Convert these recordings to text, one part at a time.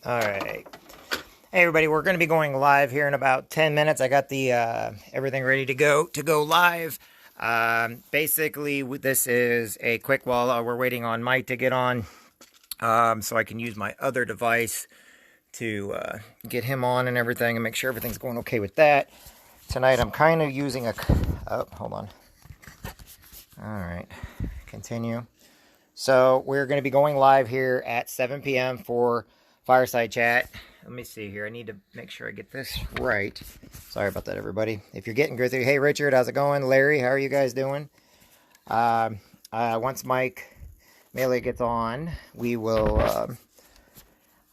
All right. Hey everybody, we're going to be going live here in about 10 minutes. I got the everything ready to go live. Basically, this is a quick while we're waiting on Mike to get on, so I can use my other device to get him on and everything and make sure everything's going okay with that. Tonight I'm kind of using a... Oh, hold on. All right. Continue. So we're going to be going live here at 7 p.m. for Fireside Chat. Let me see here. I need to make sure I get this right. Sorry about that, everybody. If you're getting good, hey, Richard, how's it going? Larry, how are you guys doing? Once Mike Melee gets on,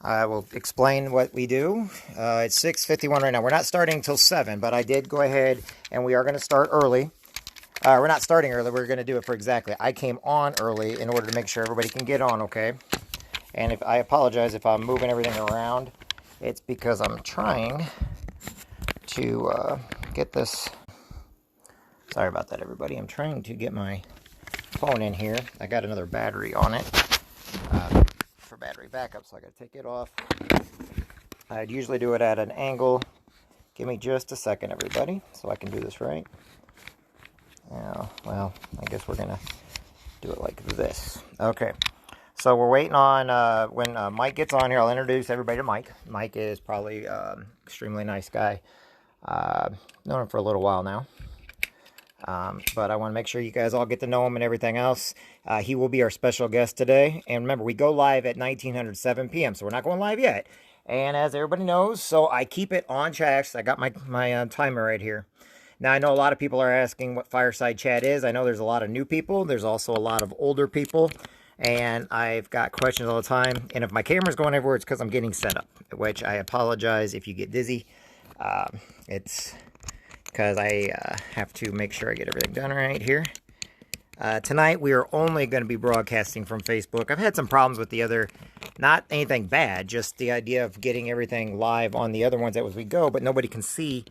I will explain what we do. It's 6:51 right now. We're not starting till 7, but I did go ahead and we are going to start early. We're not starting early. We're going to do it for exactly. I came on early in order to make sure everybody can get on, okay? And if I apologize if I'm moving everything around, it's because I'm trying to get this. Sorry about that, everybody. I'm trying to get my phone in here. I got another battery on it for battery backup, so I got to take it off. I'd usually do it at an angle. Give me just a second, everybody, so I can do this right. Yeah, well, I guess we're going to do it like this. Okay. So we're waiting on when Mike gets on here. I'll introduce everybody to Mike. Mike is probably extremely nice guy. Known him for a little while now. But I want to make sure you guys all get to know him and everything else. He will be our special guest today. And remember, we go live at 1907 p.m. So we're not going live yet. And as everybody knows, so I keep it on chat. I got my timer right here. Now, I know a lot of people are asking what Fireside Chat is. I know there's a lot of new people. There's also a lot of older people. And I've got questions all the time. And if my camera's going everywhere, it's because I'm getting set up, which I apologize if you get dizzy. It's because I have to make sure I get everything done right here. Tonight, we are only going to be broadcasting from Facebook. I've had some problems with the other, not anything bad, just the idea of getting everything live on the other ones as we go, but nobody can see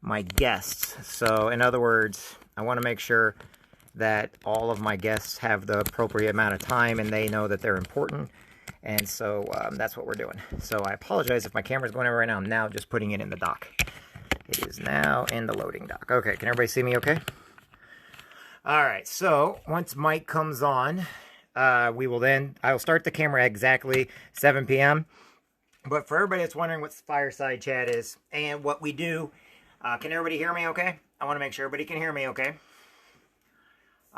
my guests. So, in other words, I want to make sure that all of my guests have the appropriate amount of time and they know that they're important. And so that's what we're doing. So I apologize if my camera's going over right now. I'm now just putting it in the dock. It is now in the loading dock. Okay, can everybody see me okay? All right, so once Mike comes on, I will start the camera at exactly 7 p.m. But for everybody that's wondering what Fireside Chat is and what we do, can everybody hear me okay? I want to make sure everybody can hear me okay.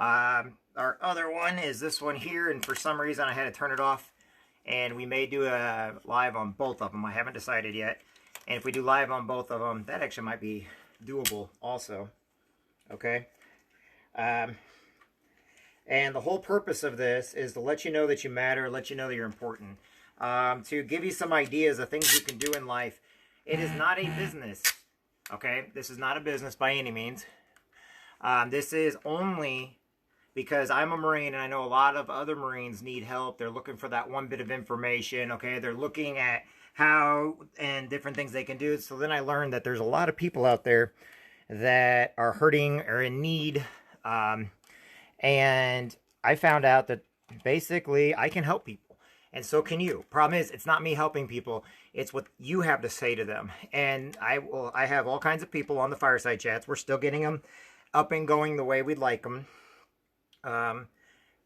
Our other one is this one here, and for some reason I had to turn it off, and we may do a live on both of them. I haven't decided yet, and if we do live on both of them, that actually might be doable also, okay? And the whole purpose of this is to let you know that you matter, let you know that you're important, to give you some ideas of things you can do in life. It is not a business, okay? This is not a business by any means. This is only because I'm a Marine and I know a lot of other Marines need help. They're looking for that one bit of information, okay? They're looking at how and different things they can do. So then I learned that there's a lot of people out there that are hurting or in need. And I found out that basically I can help people. And so can you. Problem is, it's not me helping people. It's what you have to say to them. And I have all kinds of people on the Fireside Chats. We're still getting them up and going the way we'd like them.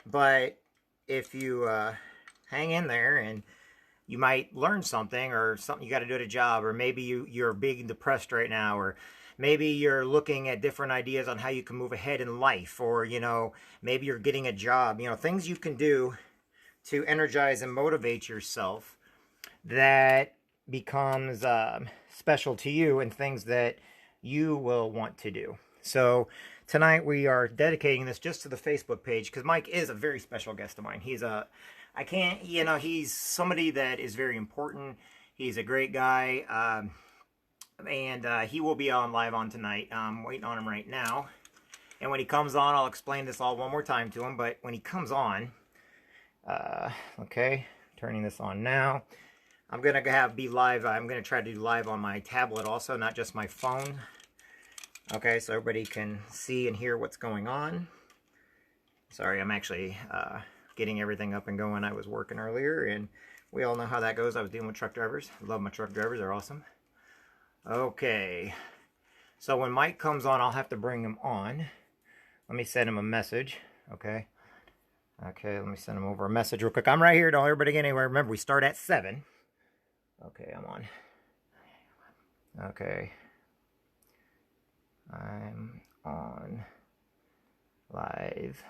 But if you hang in there, and you might learn something, or something you got to do at a job, or maybe you're big and depressed right now, or maybe you're looking at different ideas on how you can move ahead in life, or maybe you're getting a job, things you can do to energize and motivate yourself that becomes special to you, and things that you will want to do. So tonight we are dedicating this just to the Facebook page, because Mike is a very special guest of mine. He's somebody that is very important. He's a great guy, and he will be on live on tonight. I'm waiting on him right now, and when he comes on, I'll explain this all one more time to him. But when he comes on, okay, turning this on now. I'm gonna be live. I'm gonna try to do live on my tablet also, not just my phone. Okay, so everybody can see and hear what's going on. Sorry, I'm actually getting everything up and going. I was working earlier, and We all know how that goes. I was dealing with truck drivers. Love my truck drivers. They're awesome. Okay. So when Mike comes on, I'll have to bring him on. Let me send him a message. Okay. Okay, let me send him over a message real quick. I'm right here. Don't everybody get anywhere. Remember, we start at 7. Okay, I'm on. Okay. I'm on live.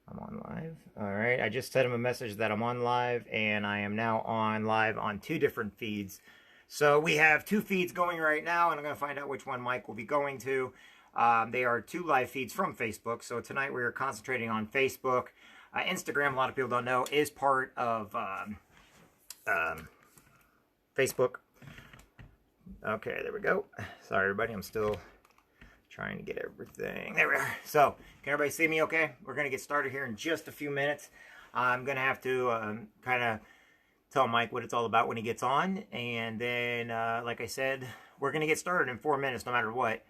I'm on live. All right, I just sent him a message that I'm on live, and I am now on live on 2 different feeds. So we have 2 feeds going right now, and I'm going to find out which one Mike will be going to. They are 2 live feeds from Facebook. So tonight we are concentrating on Facebook. Instagram, a lot of people don't know, is part of Facebook. Okay, there we go. Sorry, everybody. I'm still trying to get everything. There we are. So, can everybody see me okay? We're going to get started here in just a few minutes. I'm going to have to kind of tell Mike what it's all about when he gets on. And then, like I said, we're going to get started in 4 minutes no matter what.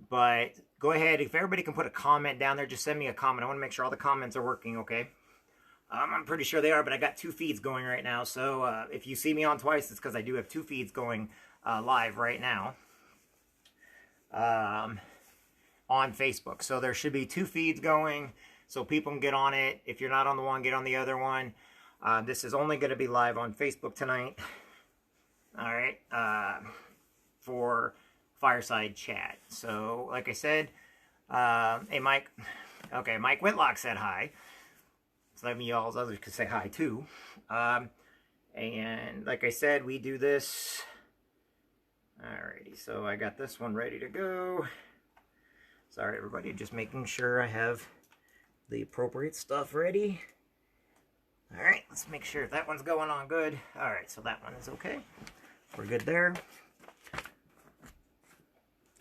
But go ahead. If everybody can put a comment down there, just send me a comment. I want to make sure all the comments are working, okay? I'm pretty sure they are, but I got 2 feeds going right now. So if you see me on twice, it's because I do have 2 feeds going live right now on Facebook. So there should be 2 feeds going so people can get on it. If you're not on the one, get on the other one. This is only going to be live on Facebook tonight. All right. For Fireside chat. So, like I said, hey, Mike. Okay, Mike Whitlock said hi. So let me all others could say hi too. And like I said, we do this. Alrighty, so I got this one ready to go. Sorry, everybody, just making sure I have the appropriate stuff ready. Alright, let's make sure if that one's going on good. Alright, so that one is okay. We're good there.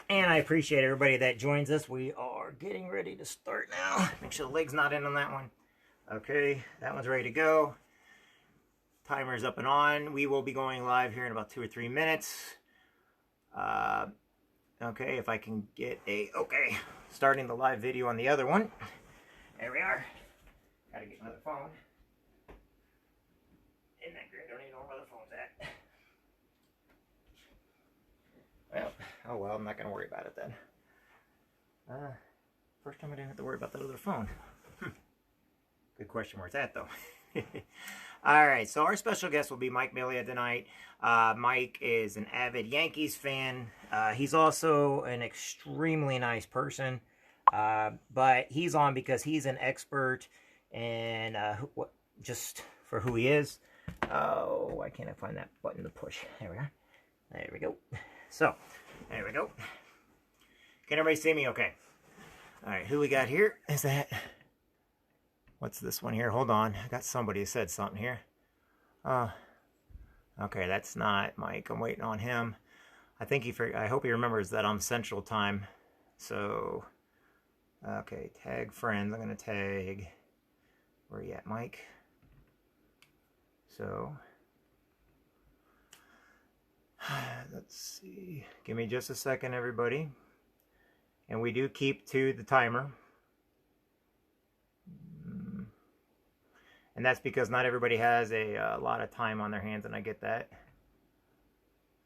And I appreciate everybody that joins us. We are getting ready to start now. Make sure the leg's not in on that one. Okay, that one's ready to go. Timer's up and on. We will be going live here in about 2 or 3 minutes. Okay, if I can get a... Okay, starting the live video on the other one. There we are. Gotta get another phone. Isn't that great? I don't even know where the phone's at. Well, oh well, I'm not going to worry about it then. First time I didn't have to worry about that other phone. Good question where it's at, though. Alright, so our special guest will be Mike Melia tonight. Mike is an avid Yankees fan. He's also an extremely nice person. But he's on because he's an expert and just for who he is. Oh, why can't I find that button to push? There we are. There we go. So, there we go. Can everybody see me okay? Alright, who we got here? Is that... What's this one here? Hold on. I got somebody who said something here. Okay, that's not Mike. I'm waiting on him. I think I hope he remembers that I'm Central Time. So, okay, tag friends. I'm going to tag... Where are you at, Mike? So... Let's see. Give me just a second, everybody. And we do keep to the timer. And that's because not everybody has a lot of time on their hands, and I get that.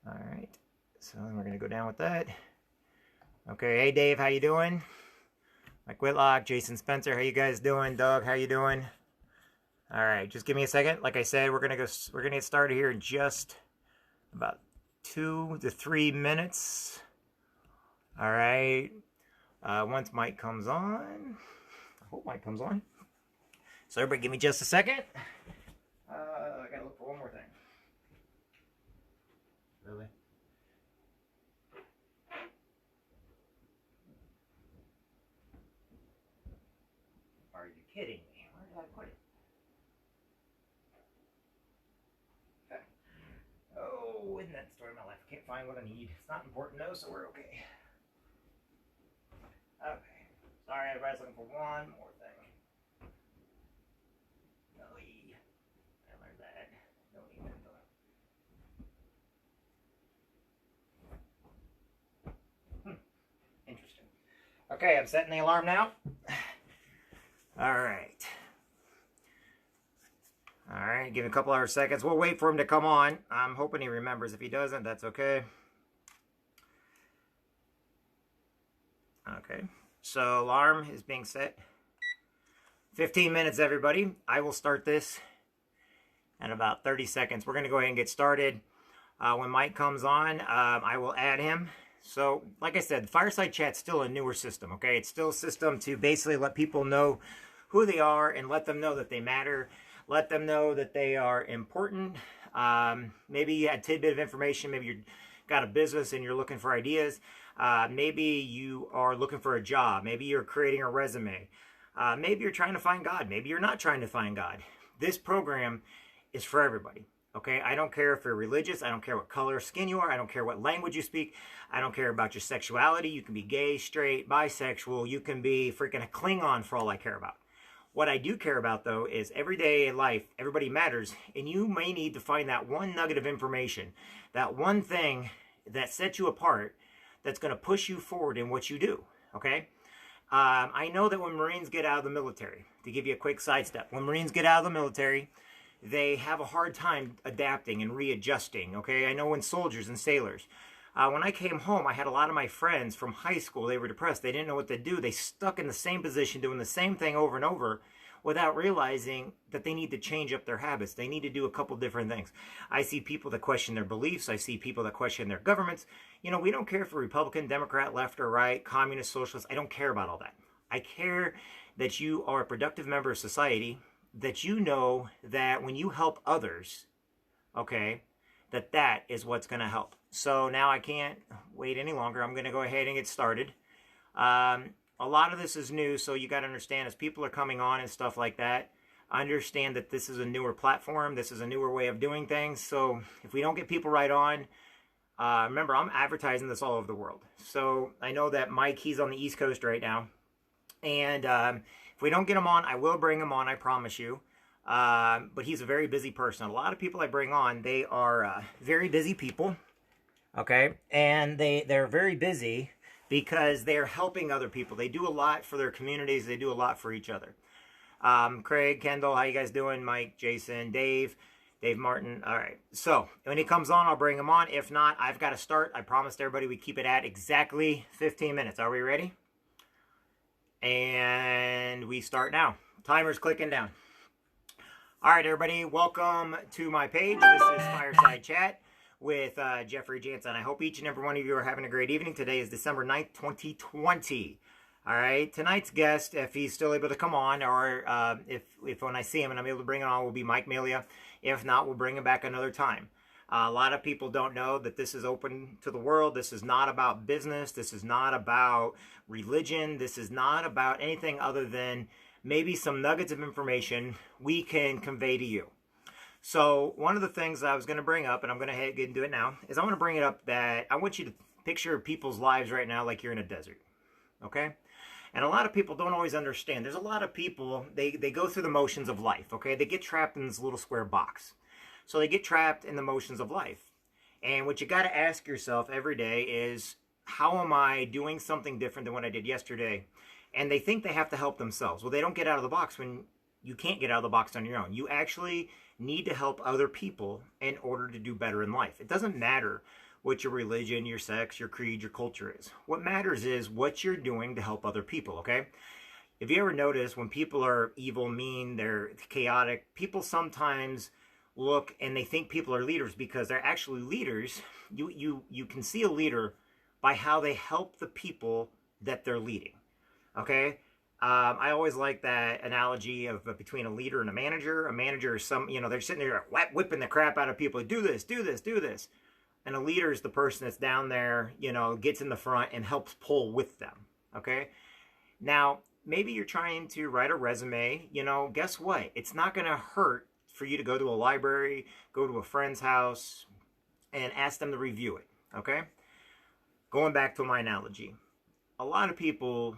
All right. So we're going to go down with that. Okay. Hey, Dave. How you doing? Mike Whitlock, Jason Spencer. How you guys doing? Doug, how you doing? All right. Just give me a second. Like I said, we're going to get started here in just about 2 to 3 minutes. All right. Once Mike comes on, I hope Mike comes on. So everybody give me just a second. I gotta look for one more thing. Really? Are you kidding me? Where did I put it? Okay. Oh, isn't that the story of my life? I can't find what I need. It's not important though, so we're okay. Okay. Sorry, everybody's looking for one more thing. I learned that. No even Interesting. Okay, I'm setting the alarm now. All right. All right, give it a couple hour seconds. We'll wait for him to come on. I'm hoping he remembers. If he doesn't, that's okay. Okay, so alarm is being set. 15 minutes, everybody. I will start this in about 30 seconds. We're going to go ahead and get started. When Mike comes on, I will add him. So, like I said, Fireside Chat's still a newer system, okay? It's still a system to basically let people know who they are and let them know that they matter. Let them know that they are important. Maybe you had a tidbit of information. Maybe you got a business and you're looking for ideas. Maybe you are looking for a job. Maybe you're creating a resume. Maybe you're trying to find God. Maybe you're not trying to find God. This program is for everybody. Okay, I don't care if you're religious. I don't care what color skin you are. I don't care what language you speak. I don't care about your sexuality. You can be gay, straight, bisexual. You can be freaking a Klingon for all I care about. What I do care about, though, is everyday life, everybody matters, and you may need to find that one nugget of information, that one thing that sets you apart, that's going to push you forward in what you do, okay? I know that when Marines get out of the military, to give you a quick sidestep, when Marines get out of the military, they have a hard time adapting and readjusting, okay? I know when soldiers and sailors. When I came home, I had a lot of my friends from high school. They were depressed. They didn't know what to do. They stuck in the same position, doing the same thing over and over without realizing that they need to change up their habits. They need to do a couple different things. I see people that question their beliefs. I see people that question their governments. You know, we don't care for Republican, Democrat, left or right, communist, socialist. I don't care about all that. I care that you are a productive member of society, that you know that when you help others, okay, that is what's going to help. So now I can't wait any longer. I'm going to go ahead and get started. A lot of this is new, so you got to understand as people are coming on and stuff like that, understand that this is a newer platform. This is a newer way of doing things. So if we don't get people right on, remember, I'm advertising this all over the world. So I know that Mike, he's on the East Coast right now. And if we don't get him on, I will bring him on, I promise you. But he's a very busy person. A lot of people I bring on, they are very busy people, okay? And they're very busy because they're helping other people. They do a lot for their communities. They do a lot for each other. Craig, Kendall, how you guys doing? Mike, Jason, Dave Martin. All right. So when he comes on, I'll bring him on. If not, I've got to start. I promised everybody we keep it at exactly 15 minutes. Are we ready? And we start now. Timer's clicking down. All right, everybody, welcome to my page. This is Fireside Chat with Jeffrey Jansen. I hope each and every one of you are having a great evening. Today is December 9th, 2020. All right, tonight's guest, if he's still able to come on, or if when I see him and I'm able to bring him on, will be Mike Melia. If not, we'll bring him back another time. A lot of people don't know that this is open to the world. This is not about business. This is not about religion. This is not about anything other than maybe some nuggets of information we can convey to you. So one of the things I was going to bring up, and I'm going to get into it now, is I want to bring it up that I want you to picture people's lives right now like you're in a desert, okay? And a lot of people don't always understand. There's a lot of people, they go through the motions of life, okay? They get trapped in this little square box. So they get trapped in the motions of life. And what you got to ask yourself every day is, how am I doing something different than what I did yesterday? And they think they have to help themselves. Well, they don't get out of the box when you can't get out of the box on your own. You actually need to help other people in order to do better in life. It doesn't matter what your religion, your sex, your creed, your culture is. What matters is what you're doing to help other people, okay? If you ever notice when people are evil, mean, they're chaotic, people sometimes look and they think people are leaders because they're actually leaders. You can see a leader by how they help the people that they're leading. Okay, I always like that analogy of between a leader and a manager. A manager is they're sitting there whipping the crap out of people. Do this, do this, do this. And a leader is the person that's down there, gets in the front and helps pull with them. Okay, now maybe you're trying to write a resume. Guess what? It's not going to hurt for you to go to a library, go to a friend's house, and ask them to review it, okay? Going back to my analogy, a lot of people,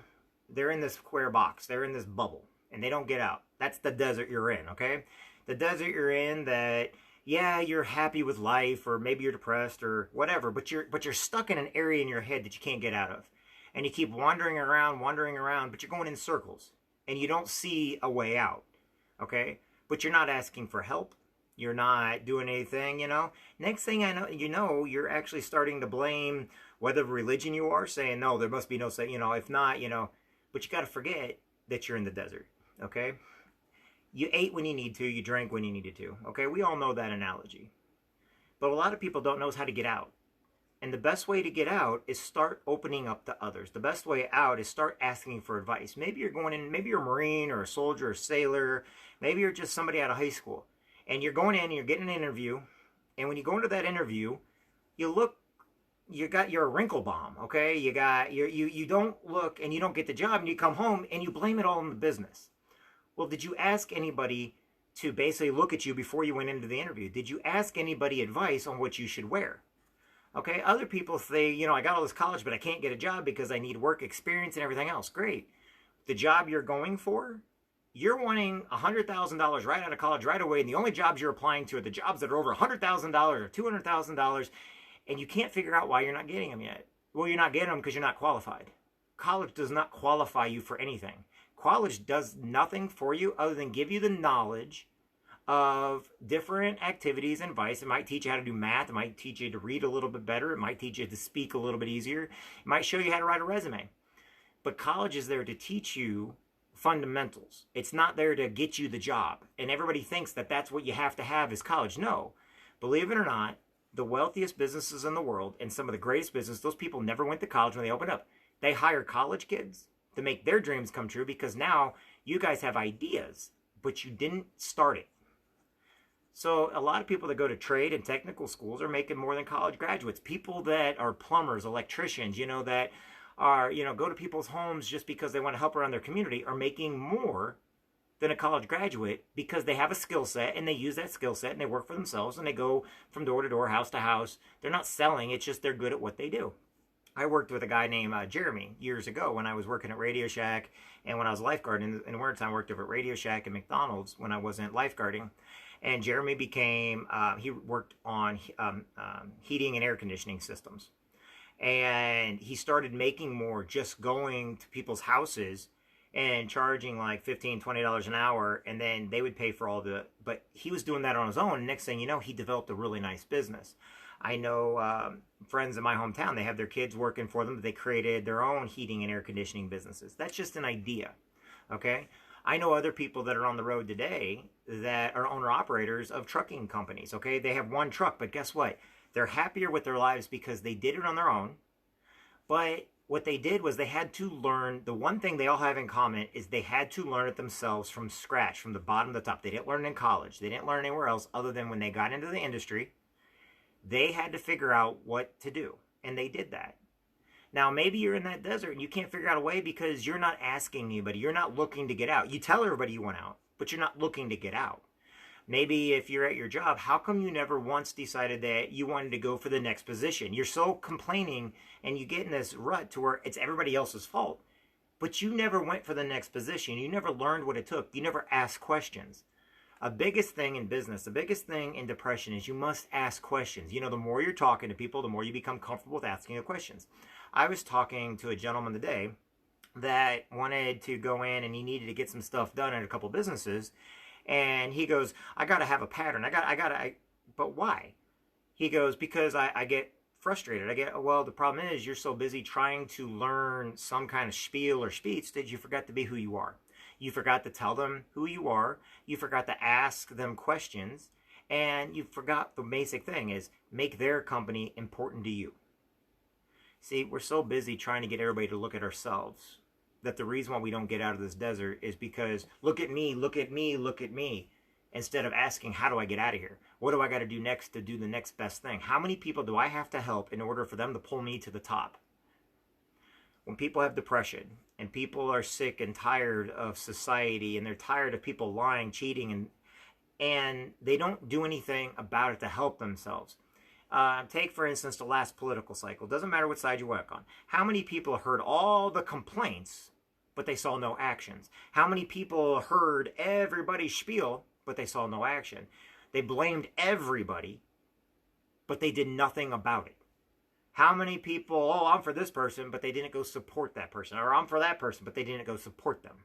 they're in this square box, they're in this bubble, and they don't get out. That's the desert you're in, okay? The desert you're in that, yeah, you're happy with life, or maybe you're depressed, or whatever, but you're stuck in an area in your head that you can't get out of. And you keep wandering around, but you're going in circles, and you don't see a way out, okay? but you're not asking for help. You're not doing anything, you know. Next thing I know, you know, you're actually starting to blame whether religion you are, saying, no, there must be no, you know, if not, you know, but you got to forget that you're in the desert, okay? You ate when you need to, you drank when you needed to, okay? We all know that analogy. But a lot of people don't know how to get out. And the best way to get out is start opening up to others. The best way out is start asking for advice. Maybe you're going in, maybe you're a Marine or a soldier or a sailor. Maybe you're just somebody out of high school. And you're going in and you're getting an interview. And when you go into that interview, you're a wrinkle bomb, okay? You don't look and you don't get the job and you come home and you blame it all on the business. Well, did you ask anybody to basically look at you before you went into the interview? Did you ask anybody advice on what you should wear? Okay, other people say, you know, I got all this college, but I can't get a job because I need work experience and everything else. Great. The job you're going for, you're wanting $100,000 right out of college right away, and the only jobs you're applying to are the jobs that are over $100,000 or $200,000, and you can't figure out why you're not getting them yet. Well, you're not getting them because you're not qualified. College does not qualify you for anything. College does nothing for you other than give you the knowledge of different activities and advice. It might teach you how to do math. It might teach you to read a little bit better. It might teach you to speak a little bit easier. It might show you how to write a resume. But college is there to teach you fundamentals. It's not there to get you the job. And everybody thinks that that's what you have to have is college. No. Believe it or not, the wealthiest businesses in the world and some of the greatest business, those people never went to college when they opened up. They hire college kids to make their dreams come true because now you guys have ideas, but you didn't start it. So a lot of people that go to trade and technical schools are making more than college graduates. People that are plumbers, electricians, you know, that are, you know, go to people's homes just because they want to help around their community are making more than a college graduate because they have a skill set and they use that skill set and they work for themselves and they go from door to door, house to house. They're not selling. It's just they're good at what they do. I worked with a guy named Jeremy years ago when I was working at Radio Shack and when I was lifeguarding. In the wintertime, I worked over at Radio Shack and McDonald's when I wasn't lifeguarding. And Jeremy became, he worked on heating and air conditioning systems. And he started making more just going to people's houses and charging like $15, $20 an hour. And then they would pay for all but he was doing that on his own. Next thing you know, he developed a really nice business. I know friends in my hometown, they have their kids working for them. But they created their own heating and air conditioning businesses. That's just an idea, okay? I know other people that are on the road today that are owner-operators of trucking companies, okay? They have one truck, but guess what? They're happier with their lives because they did it on their own. But what they did was they had to learn, the one thing they all have in common is they had to learn it themselves from scratch, from the bottom to the top. They didn't learn it in college. They didn't learn anywhere else other than when they got into the industry. They had to figure out what to do, and they did that. Now, maybe you're in that desert and you can't figure out a way because you're not asking anybody. You're not looking to get out. You tell everybody you want out, but you're not looking to get out. Maybe if you're at your job, how come you never once decided that you wanted to go for the next position? You're so complaining and you get in this rut to where it's everybody else's fault. But you never went for the next position. You never learned what it took. You never asked questions. A biggest thing in business, the biggest thing in depression is you must ask questions. You know, the more you're talking to people, the more you become comfortable with asking the questions. I was talking to a gentleman today that wanted to go in and he needed to get some stuff done at a couple businesses. And he goes, I got to have a pattern. But why? He goes, because I get frustrated. Well, the problem is you're so busy trying to learn some kind of spiel or speech that you forgot to be who you are. You forgot to tell them who you are. You forgot to ask them questions. And you forgot the basic thing is make their company important to you. See, we're so busy trying to get everybody to look at ourselves that the reason why we don't get out of this desert is because look at me, look at me, look at me. Instead of asking, how do I get out of here? What do I got to do next to do the next best thing? How many people do I have to help in order for them to pull me to the top? When people have depression and people are sick and tired of society and they're tired of people lying, cheating, and they don't do anything about it to help themselves. Take, for instance, the last political cycle. Doesn't matter what side you work on. How many people heard all the complaints, but they saw no actions? How many people heard everybody's spiel, but they saw no action? They blamed everybody, but they did nothing about it. How many people, oh, I'm for this person, but they didn't go support that person. Or I'm for that person, but they didn't go support them.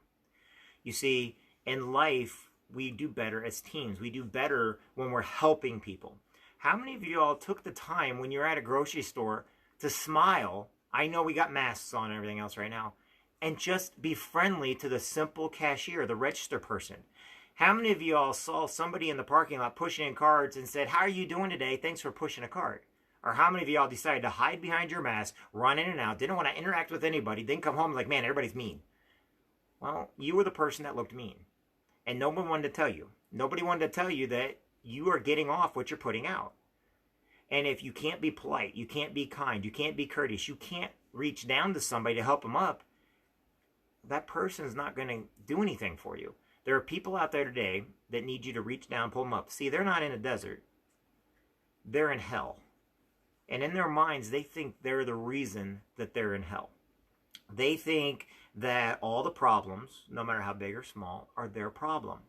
You see, in life, we do better as teams. We do better when we're helping people. How many of you all took the time when you're at a grocery store to smile? I know we got masks on and everything else right now. And just be friendly to the simple cashier, the register person. How many of you all saw somebody in the parking lot pushing in carts and said, "How are you doing today? Thanks for pushing a cart." Or how many of y'all decided to hide behind your mask, run in and out, didn't want to interact with anybody, then come home like, "Man, everybody's mean"? Well, you were the person that looked mean. And no one wanted to tell you. Nobody wanted to tell you that you are getting off what you're putting out. And if you can't be polite, you can't be kind, you can't be courteous, you can't reach down to somebody to help them up, that person's not going to do anything for you. There are people out there today that need you to reach down, pull them up. See, they're not in a desert. They're in hell. And in their minds, they think they're the reason that they're in hell. They think that all the problems, no matter how big or small, are their problem.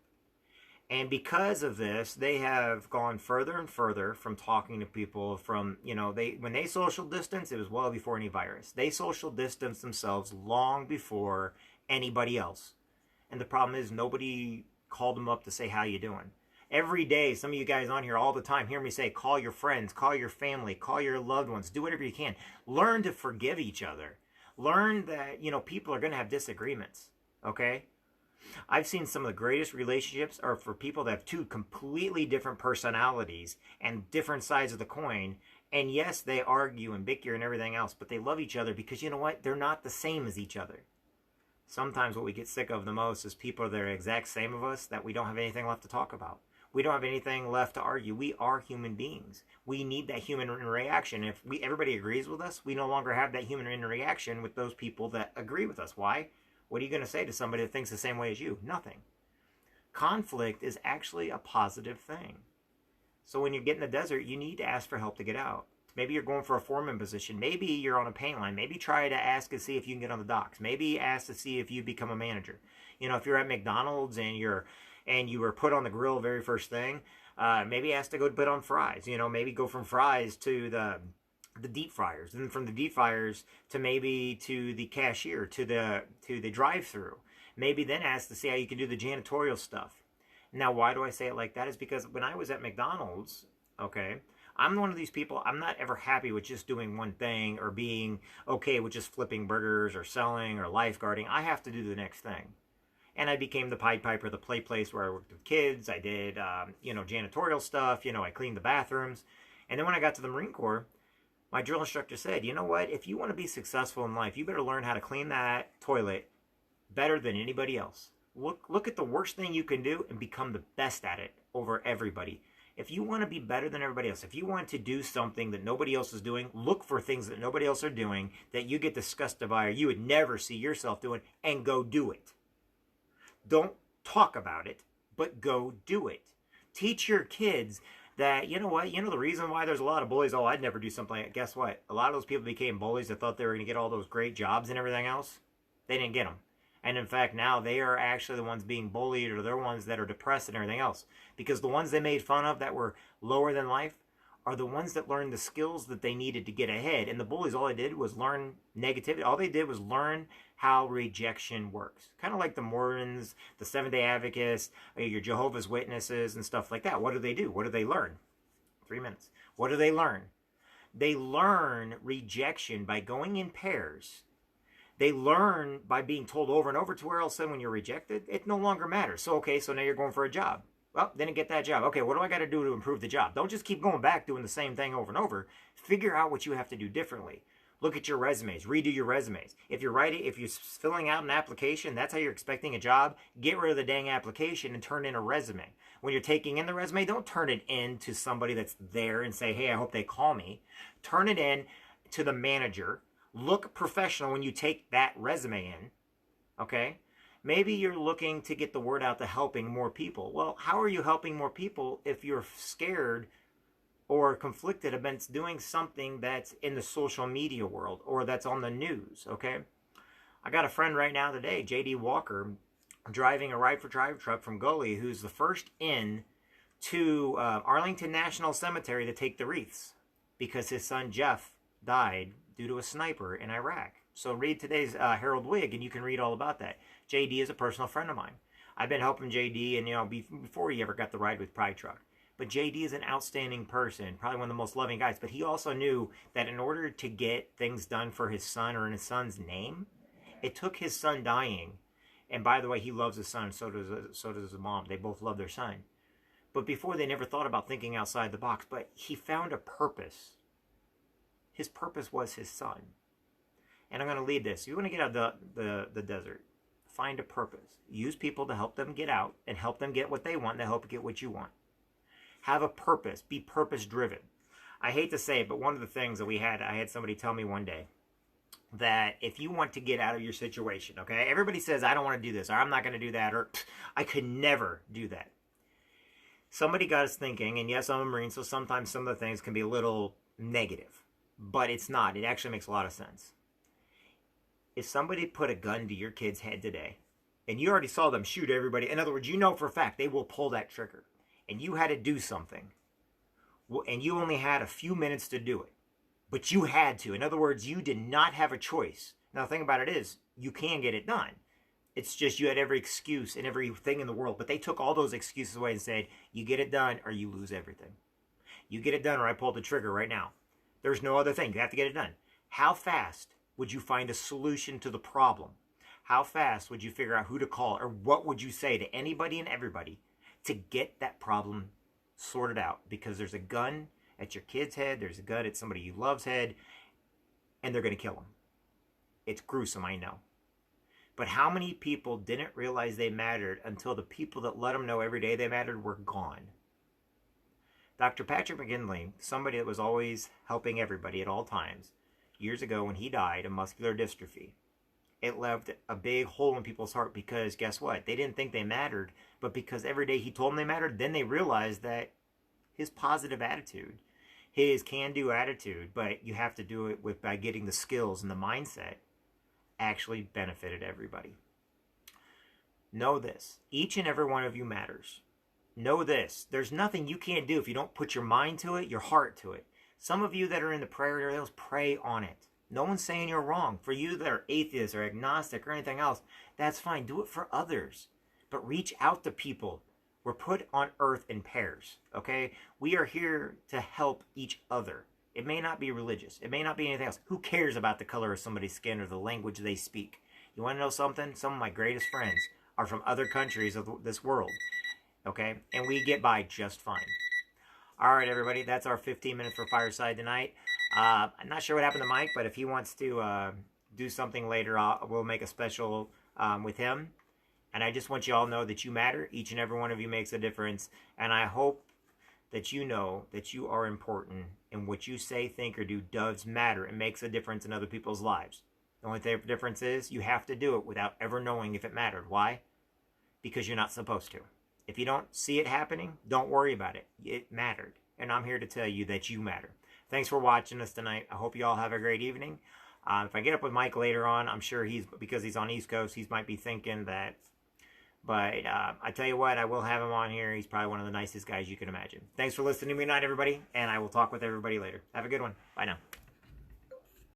And because of this, they have gone further and further from talking to people from, when they social distance, it was well before any virus. They social distance themselves long before anybody else. And the problem is nobody called them up to say, "How you doing?" Every day, some of you guys on here all the time hear me say, call your friends, call your family, call your loved ones, do whatever you can. Learn to forgive each other. Learn that, people are going to have disagreements, okay? I've seen some of the greatest relationships are for people that have two completely different personalities and different sides of the coin. And yes, they argue and bicker and everything else, but they love each other because you know what? They're not the same as each other. Sometimes what we get sick of the most is people that are the exact same of us that we don't have anything left to talk about. We don't have anything left to argue. We are human beings. We need that human reaction. If everybody agrees with us, we no longer have that human reaction with those people that agree with us. Why? What are you going to say to somebody that thinks the same way as you? Nothing. Conflict is actually a positive thing. So when you get in the desert, you need to ask for help to get out. Maybe you're going for a foreman position. Maybe you're on a paint line. Maybe try to ask and see if you can get on the docks. Maybe ask to see if you become a manager. If you're at McDonald's and you were put on the grill very first thing, maybe ask to go put on fries. Maybe go from fries to the deep fryers, and then from the deep fryers to maybe to the cashier, to the drive-through. Maybe then ask to see how you can do the janitorial stuff. Now, why do I say it like that? Is because when I was at McDonald's, okay, I'm one of these people, I'm not ever happy with just doing one thing or being okay with just flipping burgers or selling or lifeguarding. I have to do the next thing. And I became the Pied Piper, the play place where I worked with kids. I did, janitorial stuff. I cleaned the bathrooms. And then when I got to the Marine Corps, my drill instructor said, "You know what? If you want to be successful in life, you better learn how to clean that toilet better than anybody else. Look at the worst thing you can do and become the best at it over everybody. If you want to be better than everybody else, if you want to do something that nobody else is doing, look for things that nobody else are doing that you get disgusted by or you would never see yourself doing, and go do it. Don't talk about it, but go do it. Teach your kids that, you know what, the reason why there's a lot of bullies, oh, I'd never do something like that. Guess what? A lot of those people became bullies that thought they were going to get all those great jobs and everything else. They didn't get them. And in fact, now they are actually the ones being bullied, or they're ones that are depressed and everything else. Because the ones they made fun of that were lower than life are the ones that learned the skills that they needed to get ahead. And the bullies, all they did was learn negativity. All they did was learn how rejection works. Kind of like the Mormons, the Seventh-day Advocates, your Jehovah's Witnesses and stuff like that. What do? What do they learn? 3 minutes. What do they learn? They learn rejection by going in pairs. They learn by being told over and over to where else when you're rejected, it no longer matters. So, okay, so now you're going for a job. Well, didn't get that job. Okay, what do I got to do to improve the job? Don't just keep going back doing the same thing over and over. Figure out what you have to do differently. Look at your resumes. Redo your resumes. If you're filling out an application, that's how you're expecting a job, get rid of the dang application and turn in a resume. When you're taking in the resume, don't turn it in to somebody that's there and say, "Hey, I hope they call me." Turn it in to the manager. Look professional when you take that resume in, okay? Maybe you're looking to get the word out to helping more people. Well, how are you helping more people if you're scared or conflicted against doing something that's in the social media world or that's on the news, okay? I got a friend right now today, J.D. Walker, driving a Ride for Drive truck from Gully, who's the first in to Arlington National Cemetery to take the wreaths because his son Jeff died due to a sniper in Iraq. So read today's Herald Whig and you can read all about that. JD is a personal friend of mine. I've been helping JD, and before he ever got the ride with Pride Truck. But JD is an outstanding person, probably one of the most loving guys. But he also knew that in order to get things done for his son or in his son's name, it took his son dying. And by the way, he loves his son, so does his mom. They both love their son. But before, they never thought about thinking outside the box. But he found a purpose. His purpose was his son. And I'm going to lead this. You want to get out of the desert. Find a purpose. Use people to help them get out and help them get what they want and help get what you want. Have a purpose. Be purpose-driven. I hate to say it, but one of the things that I had somebody tell me one day, that if you want to get out of your situation, okay, everybody says, I don't want to do this, or I'm not going to do that, or I could never do that. Somebody got us thinking, and yes, I'm a Marine, so sometimes some of the things can be a little negative, but it's not. It actually makes a lot of sense. If somebody put a gun to your kid's head today, and you already saw them shoot everybody, in other words, you know for a fact they will pull that trigger, and you had to do something, and you only had a few minutes to do it, but you had to. In other words, you did not have a choice. Now, the thing about it is, you can get it done. It's just you had every excuse and everything in the world, but they took all those excuses away and said, you get it done or you lose everything. You get it done or I pull the trigger right now. There's no other thing. You have to get it done. How fast would you find a solution to the problem? How fast would you figure out who to call, or what would you say to anybody and everybody to get that problem sorted out? Because there's a gun at your kid's head, there's a gun at somebody you love's head, and they're going to kill them. It's gruesome, I know. But how many people didn't realize they mattered until the people that let them know every day they mattered were gone? Dr. Patrick McGinley, somebody that was always helping everybody at all times, years ago when he died of muscular dystrophy, it left a big hole in people's heart because guess what? They didn't think they mattered, but because every day he told them they mattered, then they realized that his positive attitude, his can-do attitude, but you have to do it by getting the skills and the mindset, actually benefited everybody. Know this. Each and every one of you matters. Know this. There's nothing you can't do if you don't put your mind to it, your heart to it. Some of you that are in the prayer areas, pray on it. No one's saying you're wrong. For you that are atheists or agnostic or anything else, that's fine. Do it for others. But reach out to people. We're put on earth in pairs, okay? We are here to help each other. It may not be religious. It may not be anything else. Who cares about the color of somebody's skin or the language they speak? You want to know something? Some of my greatest friends are from other countries of this world, okay? And we get by just fine. All right, everybody, that's our 15 minutes for Fireside tonight. I'm not sure what happened to Mike, but if he wants to do something later, we'll make a special with him. And I just want you all to know that you matter. Each and every one of you makes a difference. And I hope that you know that you are important, and what you say, think, or do does matter. It makes a difference in other people's lives. The only difference is you have to do it without ever knowing if it mattered. Why? Because you're not supposed to. If you don't see it happening, don't worry about it. It mattered. And I'm here to tell you that you matter. Thanks for watching us tonight. I hope you all have a great evening. If I get up with Mike later on, I'm sure because he's on East Coast, he might be thinking that. But I tell you what, I will have him on here. He's probably one of the nicest guys you can imagine. Thanks for listening to me tonight, everybody. And I will talk with everybody later. Have a good one. Bye now.